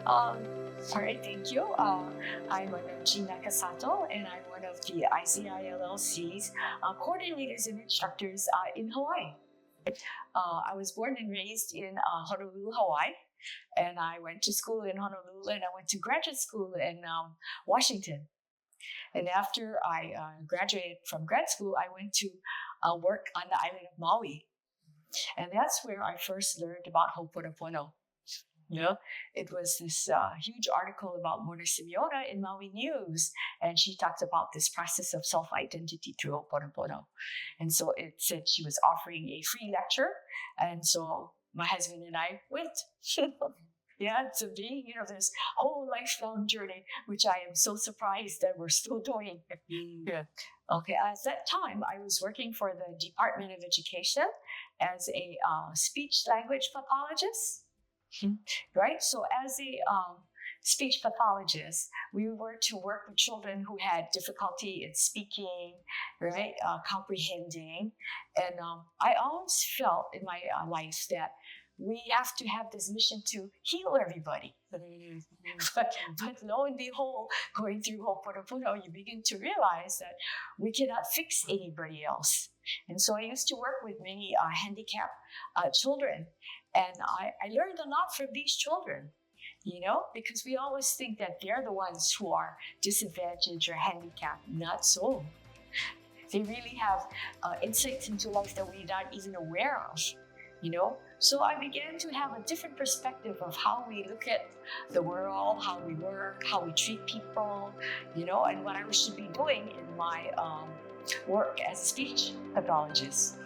All right, thank you. I'm Jean Nakasato, and I'm one of the ICI LLC's coordinators and instructors in Hawaii. I was born and raised in Honolulu, Hawaii, and I went to school in Honolulu, and I went to graduate school in Washington. And after I graduated from grad school, I went to work on the island of Maui. And that's where I first learned about hooponopono. You know, it was this huge article about Morrnah Simeona in Maui News, and she talked about this process of self-identity through Ho'oponopono. And so it said she was offering a free lecture, and so my husband and I went. Yeah, to be, this whole lifelong journey, which I am so surprised that we're still doing. Yeah. Okay, at that time, I was working for the Department of Education as a speech language pathologist. Right? So as a speech pathologist, we were to work with children who had difficulty in speaking, right? Comprehending. And I always felt in my life that we have to have this mission to heal everybody. but lo and behold, going through Ho'oponopono, you begin to realize that we cannot fix anybody else. And so I used to work with many handicapped children. And I learned a lot from these children, because we always think that they're the ones who are disadvantaged or handicapped. Not so. They really have insights into life that we're not even aware of, So I began to have a different perspective of how we look at the world, how we work, how we treat people, and what I should be doing in my work as a speech pathologist.